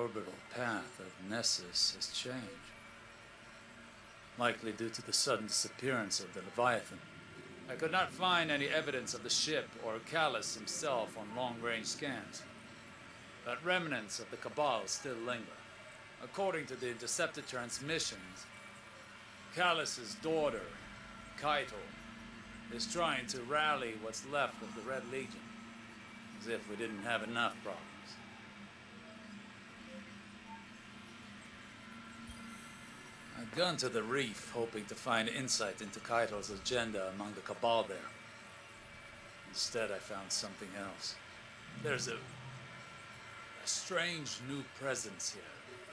orbital path of Nessus has changed. Likely due to the sudden disappearance of the Leviathan. I could not find any evidence of the ship or Callus himself on long-range scans. But remnants of the Cabal still linger. According to the intercepted transmissions, Callus's daughter, Kaito, is trying to rally what's left of the Red Legion, as if we didn't have enough problems. I'd gone to the reef hoping to find insight into Kaito's agenda among the Cabal there. Instead, I found something else. There's a strange new presence here.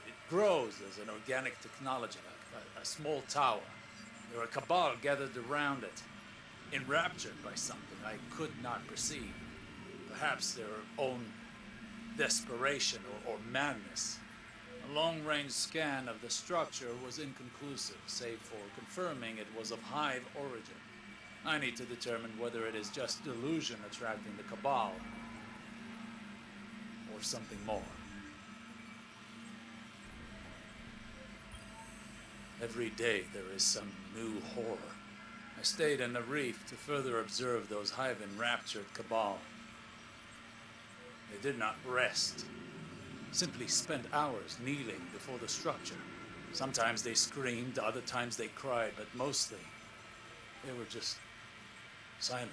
It grows as an organic technology, like a small tower. There are Cabal gathered around it, enraptured by something I could not perceive. Perhaps their own desperation or madness. A long-range scan of the structure was inconclusive, save for confirming it was of Hive origin. I need to determine whether it is just delusion attracting the Cabal, or something more. Every day there is some new horror. I stayed in the reef to further observe those Hive-enraptured Cabal. They did not rest. Simply spent hours kneeling before the structure. Sometimes they screamed, other times they cried, but mostly they were just silent.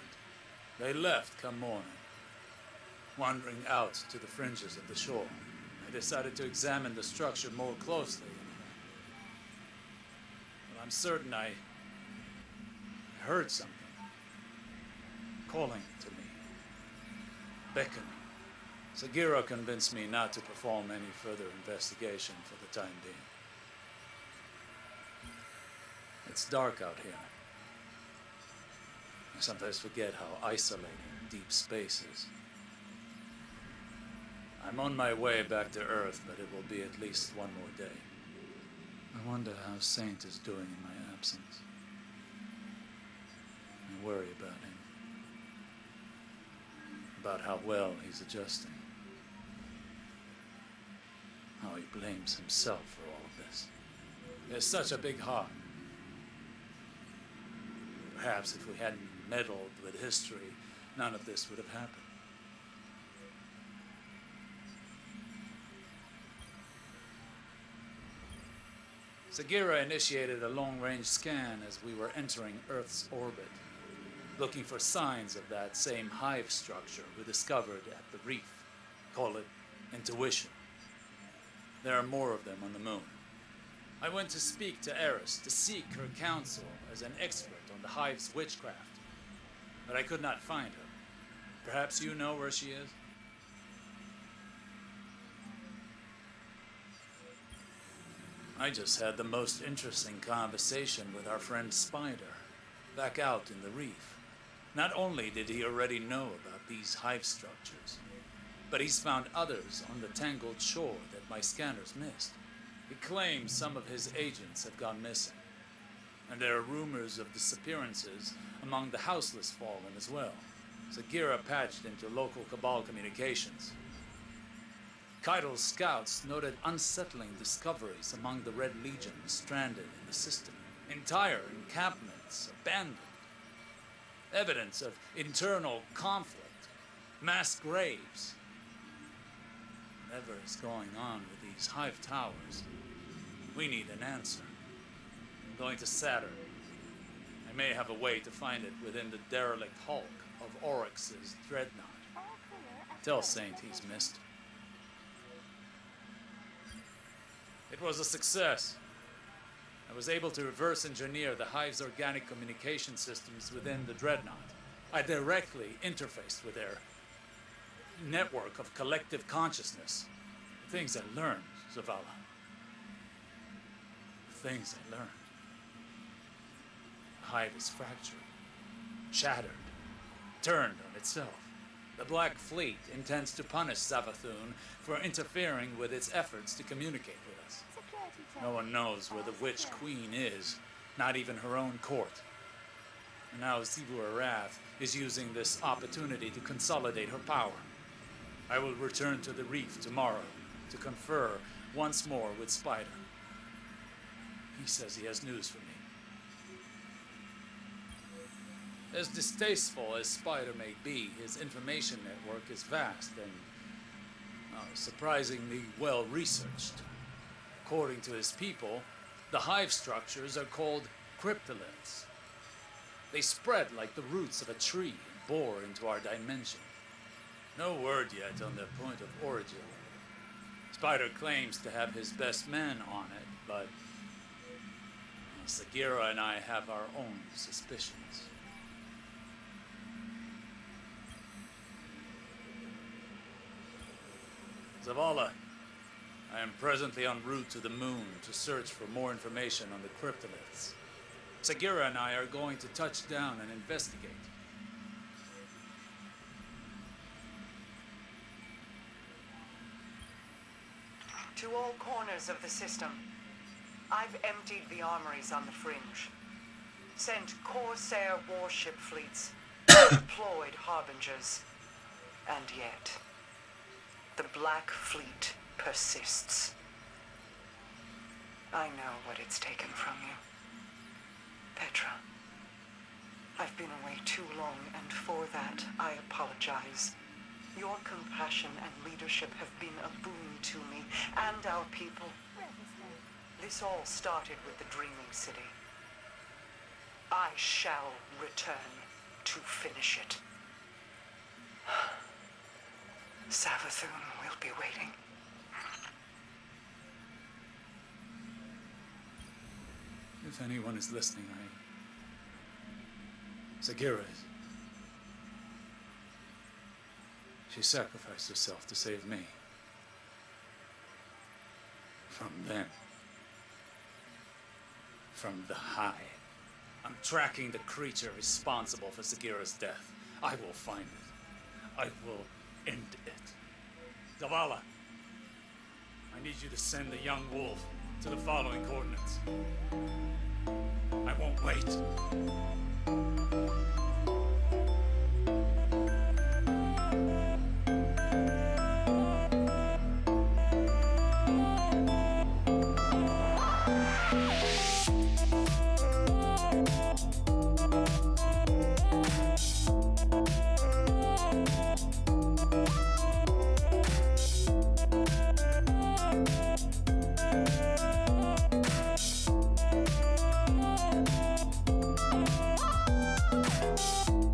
They left come morning, wandering out to the fringes of the shore. I decided to examine the structure more closely. But I'm certain I heard something calling to me, beckoning. Sagira convinced me not to perform any further investigation for the time being. It's dark out here. I sometimes forget how isolating deep space is. I'm on my way back to Earth, but it will be at least one more day. I wonder how Saint is doing in my absence. I worry about him. About how well he's adjusting. How he blames himself for all of this. He has such a big heart. Perhaps if we hadn't meddled with history, none of this would have happened. Sagira initiated a long-range scan as we were entering Earth's orbit, looking for signs of that same hive structure we discovered at the reef. Call it intuition. There are more of them on the moon. I went to speak to Eris to seek her counsel as an expert on the hive's witchcraft, but I could not find her. Perhaps you know where she is? I just had the most interesting conversation with our friend Spider, back out in the reef. Not only did he already know about these hive structures, but he's found others on the tangled shore that my scanners missed. He claims some of his agents have gone missing, and there are rumors of disappearances among the houseless fallen as well. Sagira patched into local Cabal communications. Kaito's scouts noted unsettling discoveries among the Red Legion stranded in the system. Entire encampments abandoned. Evidence of internal conflict. Mass graves. Whatever is going on with these hive towers, we need an answer. I'm going to Saturn. I may have a way to find it within the derelict hulk of Oryx's dreadnought. Tell Saint he's missed. It was a success. I was able to reverse engineer the hive's organic communication systems within the dreadnought. I directly interfaced with their network of collective consciousness. The things I learned, Zavala. The things I learned. The hive is fractured, shattered, turned on itself. The Black Fleet intends to punish Savathun for interfering with its efforts to communicate with us. No one knows where the Witch Queen is, not even her own court. And now Zivur Arath is using this opportunity to consolidate her power. I will return to the reef tomorrow to confer once more with Spider. He says he has news for me. As distasteful as Spider may be, his information network is vast and surprisingly well researched. According to his people, the hive structures are called cryptoliths. They spread like the roots of a tree and bore into our dimension. No word yet on their point of origin. Spider claims to have his best men on it, but Sagira and I have our own suspicions. Zavala, I am presently en route to the moon to search for more information on the cryptoliths. Sagira and I are going to touch down and investigate. To all corners of the system, I've emptied the armories on the fringe, sent Corsair warship fleets, deployed harbingers, and yet the Black Fleet persists. I know what it's taken from you. Petra, I've been away too long, and for that, I apologize. Your compassion and leadership have been a boon to me and our people. This all started with the Dreaming City. I shall return to finish it. Savathun will be waiting. If anyone is listening, Sagira is. She sacrificed herself to save me. From them. From the Hive. I'm tracking the creature responsible for Sagira's death. I will find it. I will end it. Zavala, I need you to send the young wolf to the following coordinates. I won't wait.